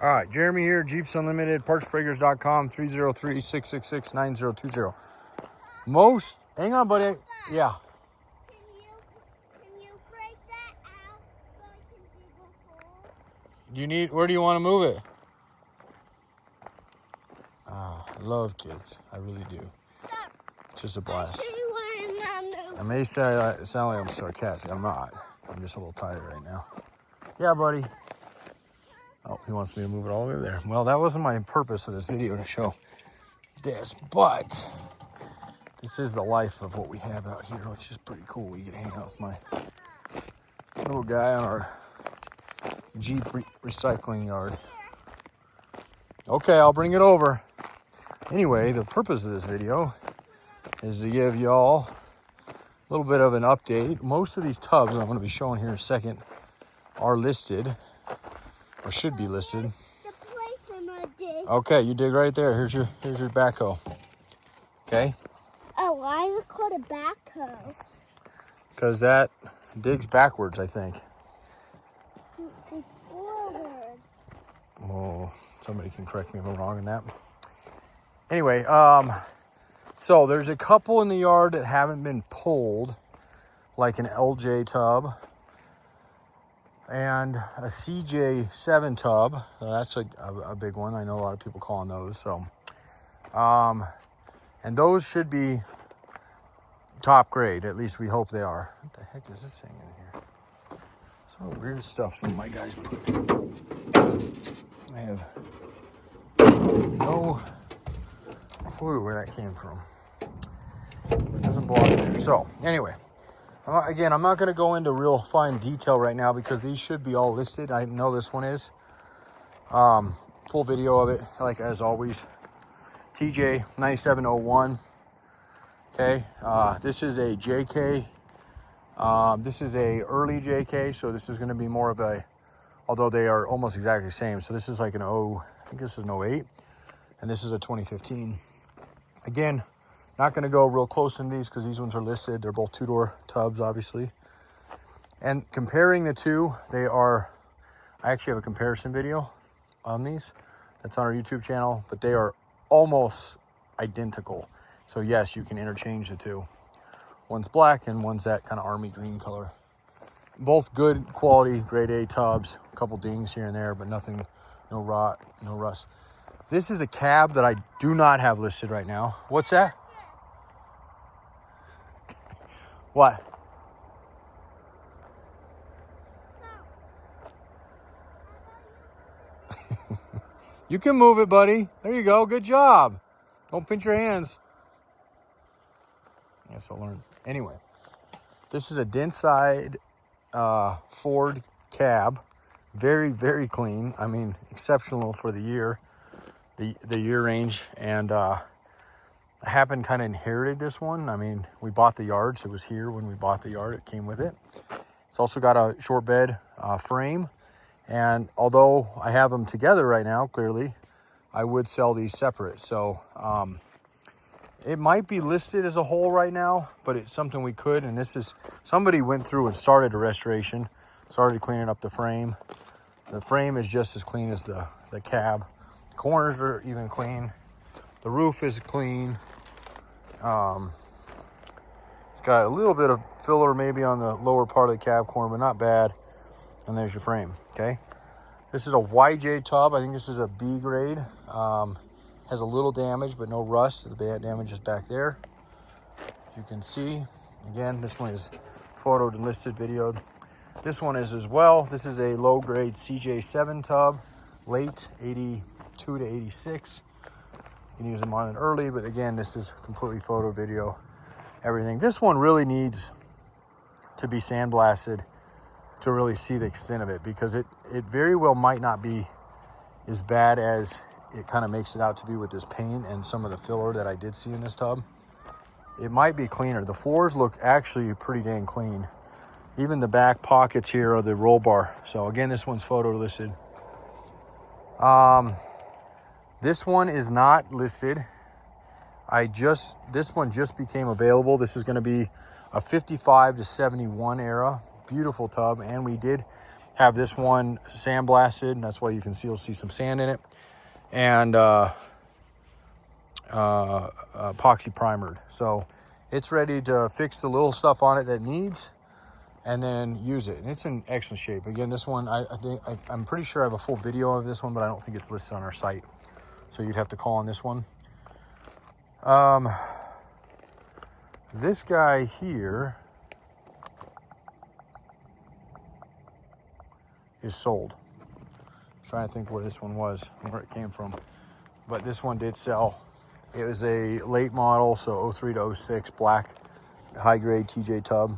All right, Jeremy here, Jeeps Unlimited, partsbreakers.com, 303-666-9020. Hang on, buddy. Yeah. Can you break that out so I can dig a hole? Where do you want to move it? I love kids. I really do. It's just a blast. I may sound like I'm sarcastic. I'm not. I'm just a little tired right now. Yeah, buddy. Oh, he wants me to move it all the way there. Well, that wasn't my purpose of this video to show this, but this is the life of what we have out here, which is pretty cool. We get to hang out with my little guy on our Jeep recycling yard. Okay, I'll bring it over. Anyway, the purpose of this video is to give y'all a little bit of an update. Most of these tubs I'm going to be showing here in a second are listed, or should be listed. The place I'm gonna dig. Okay, you dig right there. Here's your backhoe. Okay? Oh, why is it called a backhoe? Because that digs backwards, I think. It's forward. Oh, somebody can correct me if I'm wrong on that. Anyway, so there's a couple in the yard that haven't been pulled, like an LJ tub and a CJ7 tub. That's a big one. I know a lot of people call on those. So, and those should be top grade. At least we hope they are. What the heck is this thing in here? Some weird stuff some of my guys put. I have no clue where that came from. It doesn't belong there. So, anyway. Again, I'm not going to go into real fine detail right now because these should be all listed. I know this one is. Full video of it, like as always. TJ9701. Okay. This is a JK. This is a early JK, so this is going to be more of a, although they are almost exactly the same. So this is like an I think this is an 08, and this is a 2015. Again, not going to go real close in these because these ones are listed. They're both two-door tubs, obviously. And comparing the two, I actually have a comparison video on these. That's on our YouTube channel, but they are almost identical. So yes, you can interchange the two. One's black and one's that kind of army green color. Both good quality, grade A tubs. A couple dings here and there, but nothing, no rot, no rust. This is a cab that I do not have listed right now. What's that? What? You can move it, buddy. There you go. Good job. Don't pinch your hands. Yes, I'll learn. Anyway, this is a Dent side Ford cab. Very, very clean. I mean, exceptional for the year, the year range. And I happened kind of inherited this one. I mean, we bought the yard, so it was here when we bought the yard. It came with it. It's also got a short bed frame. And although I have them together right now, clearly, I would sell these separate. So it might be listed as a whole right now, but it's something we could. And this is, somebody went through and started a restoration, started cleaning up the frame. The frame is just as clean as the cab. The corners are even clean. The roof is clean. It's got a little bit of filler maybe on the lower part of the cab corner, but not bad. And there's your frame, okay? This is a YJ tub. I think this is a B grade. Has a little damage, but no rust. The bad damage is back there. As you can see, again, this one is photoed and listed, videoed. This one is as well. This is a low grade CJ7 tub, late 82 to 86. You can use them on it early, but again, this is completely photo, video, everything. This one really needs to be sandblasted to really see the extent of it, because it very well might not be as bad as it kind of makes it out to be with this paint and some of the filler that I did see in this tub. It might be cleaner. The floors look actually pretty dang clean. Even the back pockets here are the roll bar. So again, this one's photo listed. This one is not listed. This one just became available. This is going to be a 55 to 71 era. Beautiful tub. And we did have this one sandblasted. That's why you can still see some sand in it. And epoxy primered. So it's ready to fix the little stuff on it that needs and then use it. And it's in excellent shape. Again, this one, I'm pretty sure I have a full video of this one, but I don't think it's listed on our site. So you'd have to call on this one. This guy here is sold. I'm trying to think where this one was, where it came from. But this one did sell. It was a late model, so 03 to 06, black, high-grade TJ tub.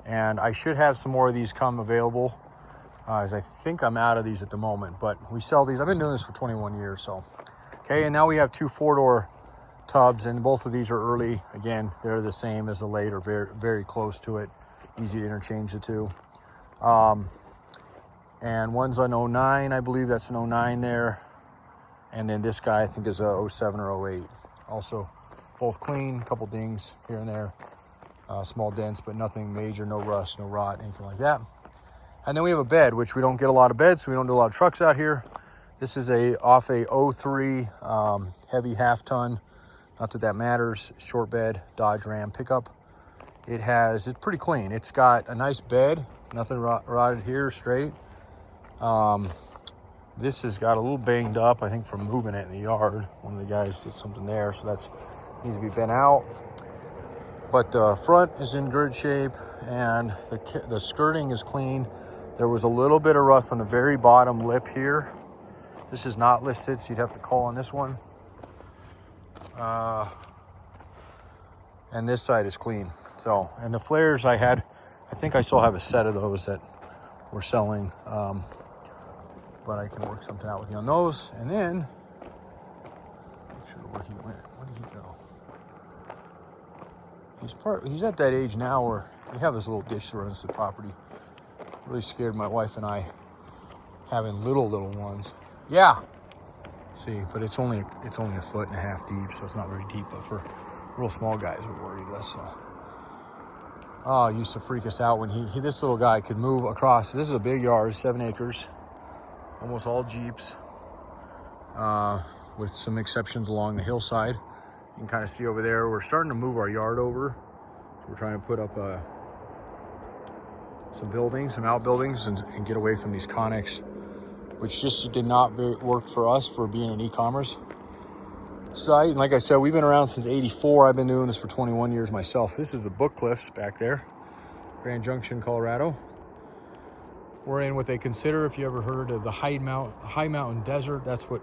And I should have some more of these come available, as I think I'm out of these at the moment. But we sell these. I've been doing this for 21 years, so. Okay, and now we have 2 4-door tubs, and both of these are early. Again, they're the same as the late or very, very close to it. Easy to interchange the two. And one's an 09, I believe that's an 09 there. And then this guy, I think, is a 07 or 08. Also, both clean, a couple dings here and there. Small dents, but nothing major, no rust, no rot, anything like that. And then we have a bed, which we don't get a lot of beds, so we don't do a lot of trucks out here. This is off a 03 heavy half-ton. Not that matters. Short bed, Dodge Ram pickup. It's pretty clean. It's got a nice bed, nothing rotted here, straight. This has got a little banged up, I think, from moving it in the yard. One of the guys did something there, so that needs to be bent out. But the front is in good shape, and the skirting is clean. There was a little bit of rust on the very bottom lip here. This is not listed, so you'd have to call on this one. And this side is clean. So, and the flares I think I still have a set of those that we're selling. But I can work something out with you on those. And then, make sure where he went. Where did he go? He's at that age now where we have this little ditch that runs the property. Really scared my wife and I having little ones. Yeah. See, but it's only a 1.5 foot deep, so it's not very deep. But for real small guys, we're worried less so. Oh, it used to freak us out when this little guy could move across. This is a big yard, 7 acres, almost all Jeeps, with some exceptions along the hillside. You can kind of see over there, we're starting to move our yard over. We're trying to put up some buildings, some outbuildings, and get away from these Connex, which just did not work for us for being an e-commerce site. And like I said, we've been around since '84. I've been doing this for 21 years myself. This is the Book Cliffs back there, Grand Junction, Colorado. We're in what they consider, if you ever heard of the High Mountain Desert, that's what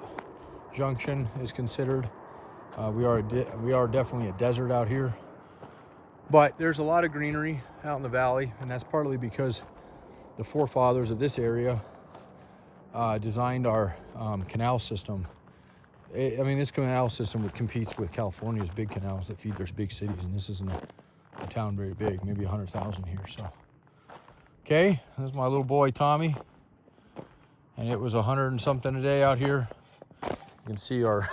Junction is considered. We are definitely a desert out here, but there's a lot of greenery out in the valley, and that's partly because the forefathers of this area designed our canal system. This canal system competes with California's big canals that feed their big cities, and this isn't a town very big, maybe 100,000 here. So, okay, this is my little boy Tommy, and it was 100 and something a day out here. You can see our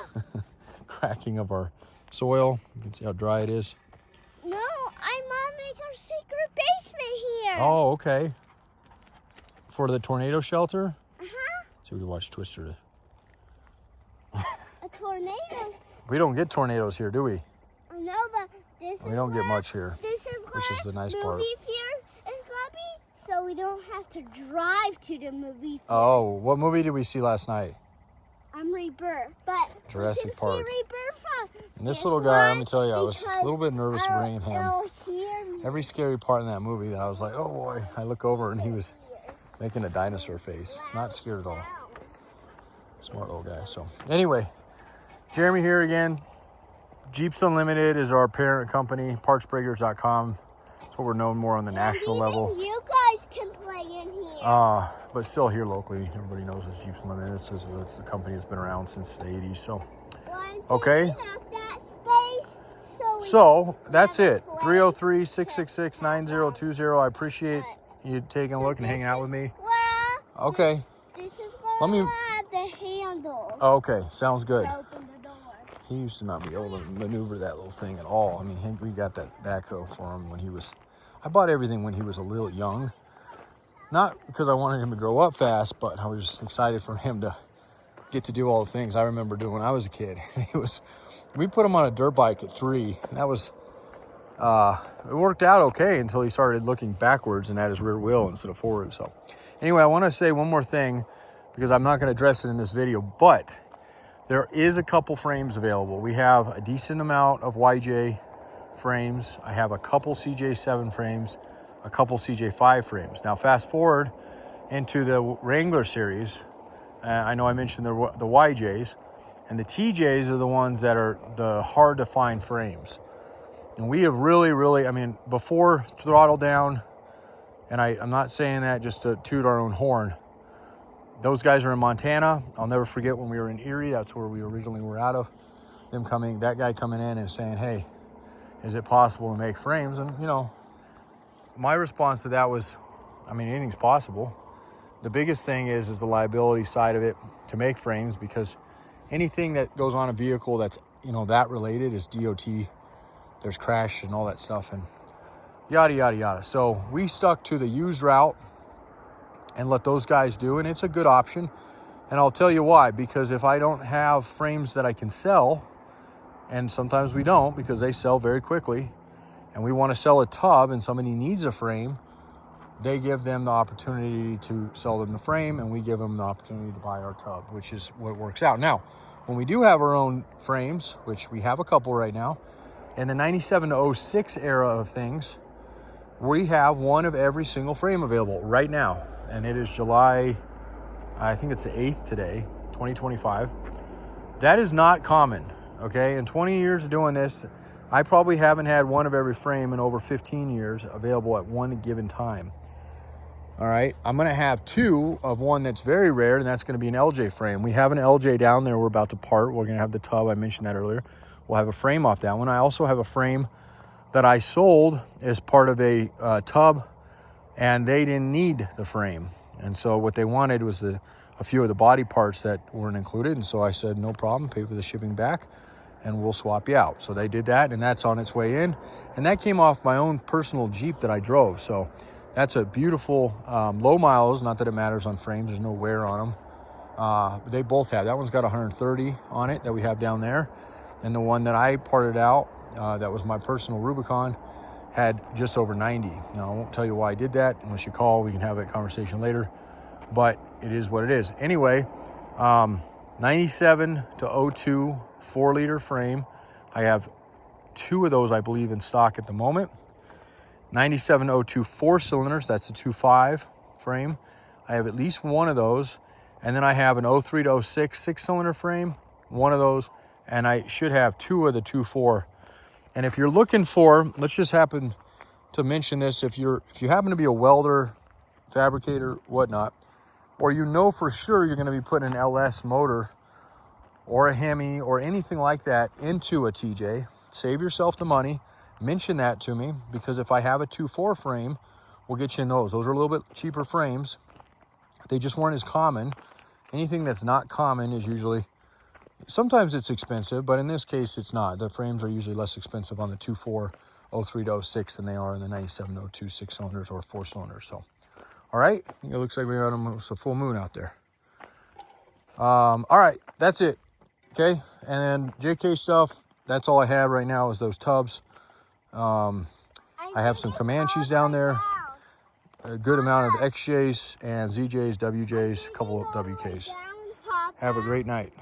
cracking of our soil. You can see how dry it is. No, I want to make our secret basement here. Oh, okay. For the tornado shelter? Uh-huh. So we can watch Twister. A tornado? We don't get tornadoes here, do we? No, but We don't get much here. This is which is the nice part. Movie theater is gonna be, so we don't have to drive to the movie theater. Oh, what movie did we see last night? Rebirth, but Jurassic Park. Rebirth from And this little guy, let me tell you, I was a little bit nervous bringing him. Every scary part in that movie that I was like, oh boy, I look over and he was making a dinosaur face. Not scared at all. Smart little guy. So anyway, Jeremy here again. Jeeps Unlimited is our parent company, partsbreakers.com. That's what we're known more on the national level. You guys can play in here. But still here locally, everybody knows it's Jeeps Unlimited. It's the company that's been around since the 80s. So, okay. So that's it. 303-666-9020. I appreciate you taking a look and hanging out with me. Okay. This is where I have the handle. Okay, sounds good. Open the door. He used to not be able to maneuver that little thing at all. I mean, we got that backhoe for him when he was... I bought everything when he was a little young. Not because I wanted him to grow up fast, but I was just excited for him to get to do all the things I remember doing when I was a kid. We put him on a dirt bike at 3, and that was, it worked out okay until he started looking backwards and at his rear wheel instead of forward. So anyway, I want to say one more thing because I'm not going to address it in this video, but there is a couple frames available. We have a decent amount of YJ frames. I have a couple CJ7 frames, a couple CJ5 frames. Now fast forward into the Wrangler series. I know I mentioned the YJs, and the TJs are the ones that are the hard to find frames. And we have really, I mean, before Throttle Down, and I'm not saying that just to toot our own horn, those guys are in Montana. I'll never forget when we were in Erie, that's where we originally were out of, that guy coming in and saying, hey, is it possible to make frames? And, you know, my response to that was, I mean, anything's possible. The biggest thing is the liability side of it to make frames, because anything that goes on a vehicle that's, you know, that related is DOT. There's crash and all that stuff and yada, yada, yada. So we stuck to the used route and let those guys do, and it's a good option. And I'll tell you why, because if I don't have frames that I can sell, and sometimes we don't because they sell very quickly, and we want to sell a tub and somebody needs a frame, they give them the opportunity to sell them the frame, and we give them the opportunity to buy our tub, which is what works out. Now, when we do have our own frames, which we have a couple right now, in the 97 to 06 era of things, we have one of every single frame available right now. And it is July, I think it's the 8th today, 2025. That is not common, okay? In 20 years of doing this, I probably haven't had one of every frame in over 15 years available at one given time. All right, I'm gonna have 2 of one that's very rare, and that's gonna be an LJ frame. We have an LJ down there we're about to part. We're gonna have the tub, I mentioned that earlier. We'll have a frame off that one. I also have a frame that I sold as part of a tub, and they didn't need the frame. And so what they wanted was a few of the body parts that weren't included. And so I said, no problem, pay for the shipping back, and we'll swap you out. So they did that, and that's on its way in. And that came off my own personal Jeep that I drove. So that's a beautiful, low miles, not that it matters on frames, there's no wear on them. They both have, that one's got 130 on it that we have down there. And the one that I parted out, that was my personal Rubicon, had just over 90. Now, I won't tell you why I did that. Unless you call, we can have that conversation later. But it is what it is. Anyway, 97 to 02 4-liter frame. I have 2 of those, I believe, in stock at the moment. 97 to 02 4-cylinders. That's a 2.5 frame. I have at least one of those. And then I have an 03 to 06 6-cylinder frame, one of those. And I should have 2 of the 2.4. And if you're looking for, let's just happen to mention this, if you happen to be a welder, fabricator, whatnot, or you know for sure you're going to be putting an LS motor or a Hemi or anything like that into a TJ, save yourself the money, mention that to me, because if I have a 2.4 frame, we'll get you in those. Those are a little bit cheaper frames. They just weren't as common. Anything that's not common is usually, sometimes it's expensive, but in this case, it's not. The frames are usually less expensive on the 2.4 03 to 06 than they are in the 97 to 02 6-cylinders or 4-cylinders. So, all right, it looks like we got almost a full moon out there. All right, that's it. Okay, and then JK stuff, that's all I have right now is those tubs. I have some Comanches down there, a good amount of XJs and ZJs, WJs, a couple of WKs. Have a great night.